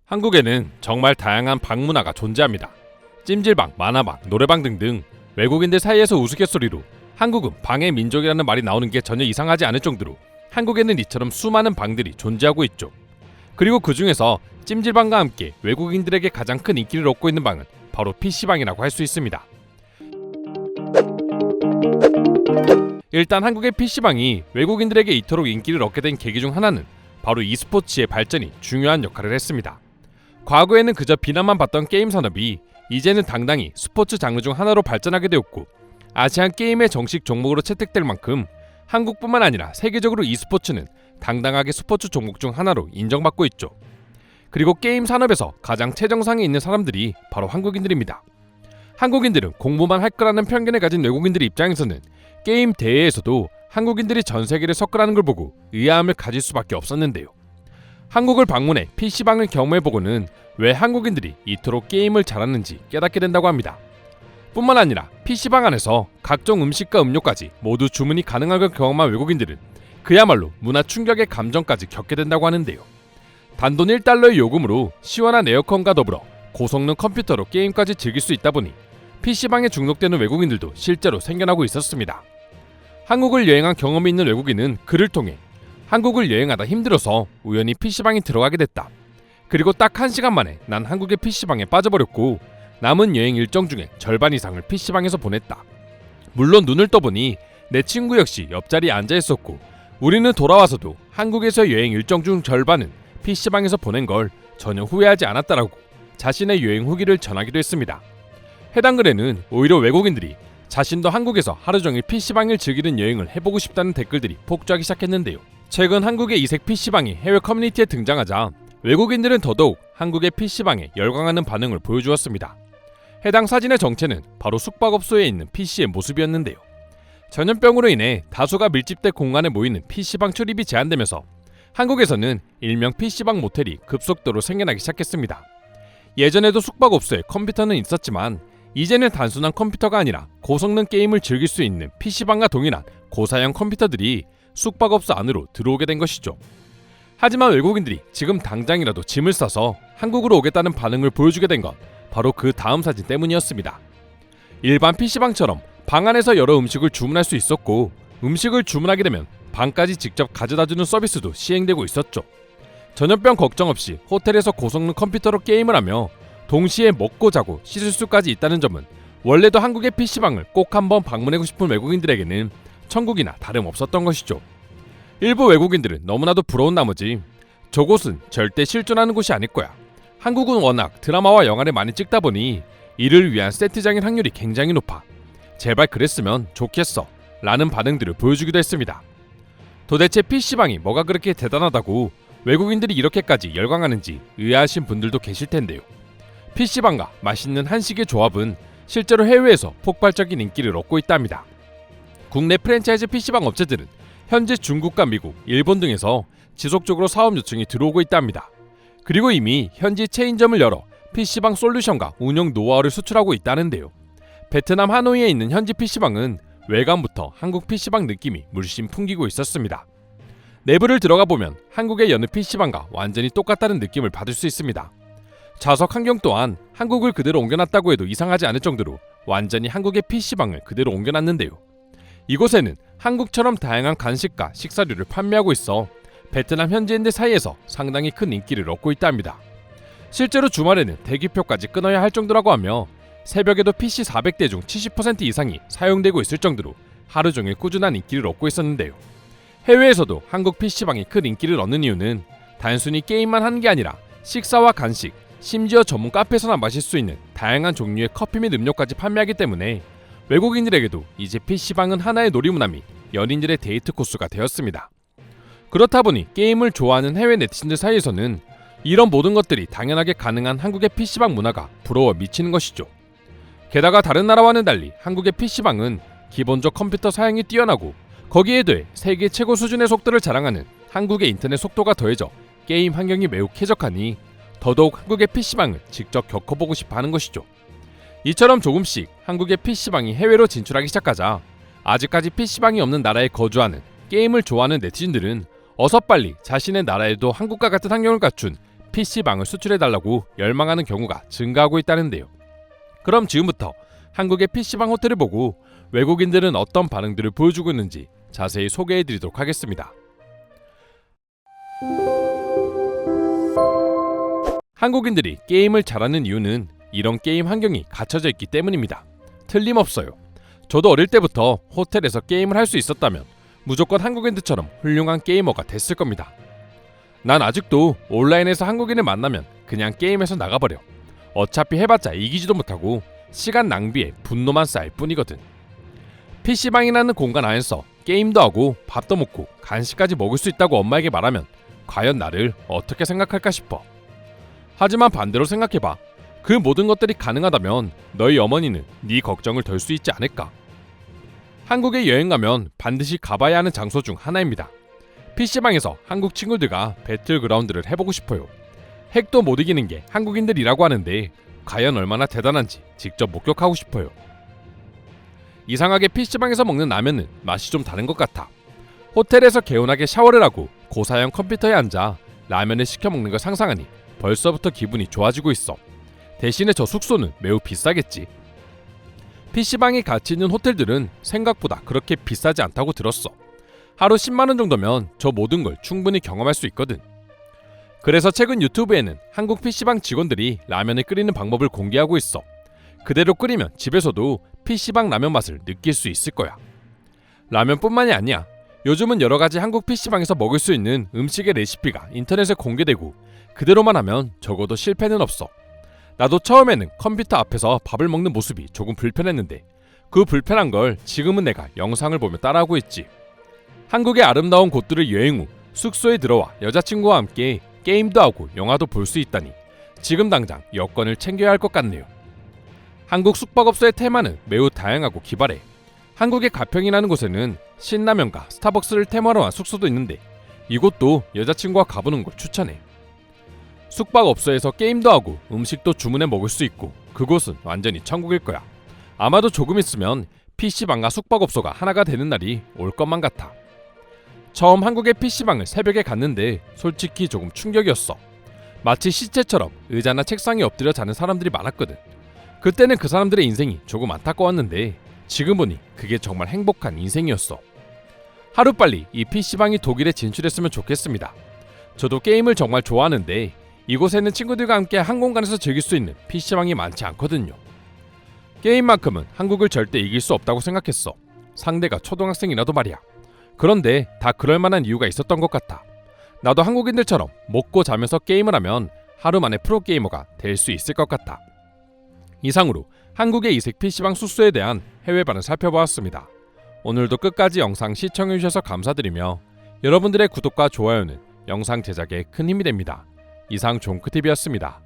한국에는 정말 다양한 방 문화가 존재합니다. 찜질방, 만화방, 노래방 등등 외국인들 사이에서 우스갯소리로 한국은 방의 민족이라는 말이 나오는 게 전혀 이상하지 않을 정도로 한국에는 이처럼 수많은 방들이 존재하고 있죠. 그리고 그 중에서 찜질방과 함께 외국인들에게 가장 큰 인기를 얻고 있는 방은 바로 PC방이라고 할 수 있습니다. 일단 한국의 PC방이 외국인들에게 이토록 인기를 얻게 된 계기 중 하나는 바로 e스포츠의 발전이 중요한 역할을 했습니다. 과거에는 그저 비난만 받던 게임 산업이 이제는 당당히 스포츠 장르 중 하나로 발전하게 되었고, 아시안 게임의 정식 종목으로 채택될 만큼 한국뿐만 아니라 세계적으로 e스포츠는 당당하게 스포츠 종목 중 하나로 인정받고 있죠. 그리고 게임 산업에서 가장 최정상에 있는 사람들이 바로 한국인들입니다. 한국인들은 공부만 할 거라는 편견을 가진 외국인들의 입장에서는 게임 대회에서도 한국인들이 전 세계를 섞으라는 걸 보고 의아함을 가질 수밖에 없었는데요. 한국을 방문해 PC방을 경험해보고는 왜 한국인들이 이토록 게임을 잘하는지 깨닫게 된다고 합니다. 뿐만 아니라 PC방 안에서 각종 음식과 음료까지 모두 주문이 가능한 걸 경험한 외국인들은 그야말로 문화 충격의 감정까지 겪게 된다고 하는데요. 단돈 1달러의 요금으로 시원한 에어컨과 더불어 고성능 컴퓨터로 게임까지 즐길 수 있다 보니 PC방에 중독되는 외국인들도 실제로 생겨나고 있었습니다. 한국을 여행한 경험이 있는 외국인은 그를 통해 한국을 여행하다 힘들어서 우연히 PC방에 들어가게 됐다. 그리고 딱 1시간 만에 난 한국의 PC방에 빠져버렸고 남은 여행 일정 중에 절반 이상을 PC방에서 보냈다. 물론 눈을 떠보니 내 친구 역시 옆자리에 앉아있었고 우리는 돌아와서도 한국에서 여행 일정 중 절반은 PC방에서 보낸 걸 전혀 후회하지 않았다라고 자신의 여행 후기를 전하기도 했습니다. 해당 글에는 오히려 외국인들이 자신도 한국에서 하루 종일 PC방을 즐기는 여행을 해보고 싶다는 댓글들이 폭주하기 시작했는데요. 최근 한국의 이색 PC방이 해외 커뮤니티에 등장하자 외국인들은 더더욱 한국의 PC방에 열광하는 반응을 보여주었습니다. 해당 사진의 정체는 바로 숙박업소에 있는 PC의 모습이었는데요. 전염병으로 인해 다수가 밀집된 공간에 모이는 PC방 출입이 제한되면서 한국에서는 일명 PC방 모텔이 급속도로 생겨나기 시작했습니다. 예전에도 숙박업소에 컴퓨터는 있었지만 이제는 단순한 컴퓨터가 아니라 고성능 게임을 즐길 수 있는 PC방과 동일한 고사양 컴퓨터들이 숙박업소 안으로 들어오게 된 것이죠. 하지만 외국인들이 지금 당장이라도 짐을 싸서 한국으로 오겠다는 반응을 보여주게 된 건 바로 그 다음 사진 때문이었습니다. 일반 PC방처럼 방 안에서 여러 음식을 주문할 수 있었고 음식을 주문하게 되면 방까지 직접 가져다주는 서비스도 시행되고 있었죠. 전염병 걱정 없이 호텔에서 고성능 컴퓨터로 게임을 하며 동시에 먹고 자고 씻을 수까지 있다는 점은 원래도 한국의 PC방을 꼭 한번 방문하고 싶은 외국인들에게는 천국이나 다름없었던 것이죠. 일부 외국인들은 너무나도 부러운 나머지 저곳은 절대 실존하는 곳이 아닐 거야. 한국은 워낙 드라마와 영화를 많이 찍다 보니 이를 위한 세트장일 확률이 굉장히 높아. 제발 그랬으면 좋겠어 라는 반응들을 보여주기도 했습니다. 도대체 PC방이 뭐가 그렇게 대단하다고 외국인들이 이렇게까지 열광하는지 의아하신 분들도 계실 텐데요. PC방과 맛있는 한식의 조합은 실제로 해외에서 폭발적인 인기를 얻고 있답니다. 국내 프랜차이즈 PC방 업체들은 현재 중국과 미국, 일본 등에서 지속적으로 사업 요청이 들어오고 있답니다. 그리고 이미 현지 체인점을 열어 PC방 솔루션과 운영 노하우를 수출하고 있다는데요. 베트남 하노이에 있는 현지 PC방은 외관부터 한국 PC방 느낌이 물씬 풍기고 있었습니다. 내부를 들어가 보면 한국의 여느 PC방과 완전히 똑같다는 느낌을 받을 수 있습니다. 좌석 환경 또한 한국을 그대로 옮겨놨다고 해도 이상하지 않을 정도로 완전히 한국의 PC방을 그대로 옮겨놨는데요. 이곳에는 한국처럼 다양한 간식과 식사류를 판매하고 있어 베트남 현지인들 사이에서 상당히 큰 인기를 얻고 있답니다. 실제로 주말에는 대기표까지 끊어야 할 정도라고 하며 새벽에도 PC 400대 중 70% 이상이 사용되고 있을 정도로 하루 종일 꾸준한 인기를 얻고 있었는데요. 해외에서도 한국 PC방이 큰 인기를 얻는 이유는 단순히 게임만 하는 게 아니라 식사와 간식, 심지어 전문 카페에서나 마실 수 있는 다양한 종류의 커피 및 음료까지 판매하기 때문에 외국인들에게도 이제 PC방은 하나의 놀이문화 및 연인들의 데이트 코스가 되었습니다. 그렇다 보니 게임을 좋아하는 해외 네티즌들 사이에서는 이런 모든 것들이 당연하게 가능한 한국의 PC방 문화가 부러워 미치는 것이죠. 게다가 다른 나라와는 달리 한국의 PC방은 기본적 컴퓨터 사양이 뛰어나고 거기에 더해 세계 최고 수준의 속도를 자랑하는 한국의 인터넷 속도가 더해져 게임 환경이 매우 쾌적하니 더더욱 한국의 PC방을 직접 겪어보고 싶어 하는 것이죠. 이처럼 조금씩 한국의 PC방이 해외로 진출하기 시작하자 아직까지 PC방이 없는 나라에 거주하는 게임을 좋아하는 네티즌들은 어서 빨리 자신의 나라에도 한국과 같은 환경을 갖춘 PC방을 수출해달라고 열망하는 경우가 증가하고 있다는데요. 그럼 지금부터 한국의 PC방 호텔을 보고 외국인들은 어떤 반응들을 보여주고 있는지 자세히 소개해드리도록 하겠습니다. 한국인들이 게임을 잘하는 이유는 이런 게임 환경이 갖춰져 있기 때문입니다. 틀림없어요. 저도 어릴 때부터 호텔에서 게임을 할 수 있었다면 무조건 한국인들처럼 훌륭한 게이머가 됐을 겁니다. 난 아직도 온라인에서 한국인을 만나면 그냥 게임에서 나가버려. 어차피 해봤자 이기지도 못하고 시간 낭비에 분노만 쌓일 뿐이거든. PC방이라는 공간 안에서 게임도 하고 밥도 먹고 간식까지 먹을 수 있다고 엄마에게 말하면 과연 나를 어떻게 생각할까 싶어. 하지만 반대로 생각해봐. 그 모든 것들이 가능하다면 너희 어머니는 네 걱정을 덜 수 있지 않을까? 한국에 여행 가면 반드시 가봐야 하는 장소 중 하나입니다. PC방에서 한국 친구들과 배틀그라운드를 해보고 싶어요. 핵도 못 이기는 게 한국인들이라고 하는데 과연 얼마나 대단한지 직접 목격하고 싶어요. 이상하게 PC방에서 먹는 라면은 맛이 좀 다른 것 같아. 호텔에서 개운하게 샤워를 하고 고사양 컴퓨터에 앉아 라면을 시켜 먹는 걸 상상하니 벌써부터 기분이 좋아지고 있어. 대신에 저 숙소는 매우 비싸겠지. PC방이 같이 있는 호텔들은 생각보다 그렇게 비싸지 않다고 들었어. 하루 10만원 정도면 저 모든 걸 충분히 경험할 수 있거든. 그래서 최근 유튜브에는 한국 PC방 직원들이 라면을 끓이는 방법을 공개하고 있어. 그대로 끓이면 집에서도 PC방 라면 맛을 느낄 수 있을 거야. 라면뿐만이 아니야. 요즘은 여러가지 한국 PC방에서 먹을 수 있는 음식의 레시피가 인터넷에 공개되고 그대로만 하면 적어도 실패는 없어. 나도 처음에는 컴퓨터 앞에서 밥을 먹는 모습이 조금 불편했는데 그 불편한 걸 지금은 내가 영상을 보며 따라하고 있지. 한국의 아름다운 곳들을 여행 후 숙소에 들어와 여자친구와 함께 게임도 하고 영화도 볼 수 있다니 지금 당장 여권을 챙겨야 할 것 같네요. 한국 숙박업소의 테마는 매우 다양하고 기발해. 한국의 가평이라는 곳에는 신라면과 스타벅스를 테마로 한 숙소도 있는데 이곳도 여자친구와 가보는 걸 추천해. 숙박업소에서 게임도 하고 음식도 주문해 먹을 수 있고 그곳은 완전히 천국일 거야. 아마도 조금 있으면 PC방과 숙박업소가 하나가 되는 날이 올 것만 같아. 처음 한국의 PC방을 새벽에 갔는데 솔직히 조금 충격이었어. 마치 시체처럼 의자나 책상에 엎드려 자는 사람들이 많았거든. 그때는 그 사람들의 인생이 조금 안타까웠는데 지금 보니 그게 정말 행복한 인생이었어. 하루빨리 이 PC방이 독일에 진출했으면 좋겠습니다. 저도 게임을 정말 좋아하는데 이곳에는 친구들과 함께 한 공간에서 즐길 수 있는 PC방이 많지 않거든요. 게임만큼은 한국을 절대 이길 수 없다고 생각했어. 상대가 초등학생이라도 말이야. 그런데 다 그럴 만한 이유가 있었던 것 같아. 나도 한국인들처럼 먹고 자면서 게임을 하면 하루 만에 프로게이머가 될 수 있을 것 같아. 이상으로 한국의 이색 PC방 숙소에 대한 해외반을 살펴보았습니다. 오늘도 끝까지 영상 시청해주셔서 감사드리며 여러분들의 구독과 좋아요는 영상 제작에 큰 힘이 됩니다. 이상 종크TV였습니다.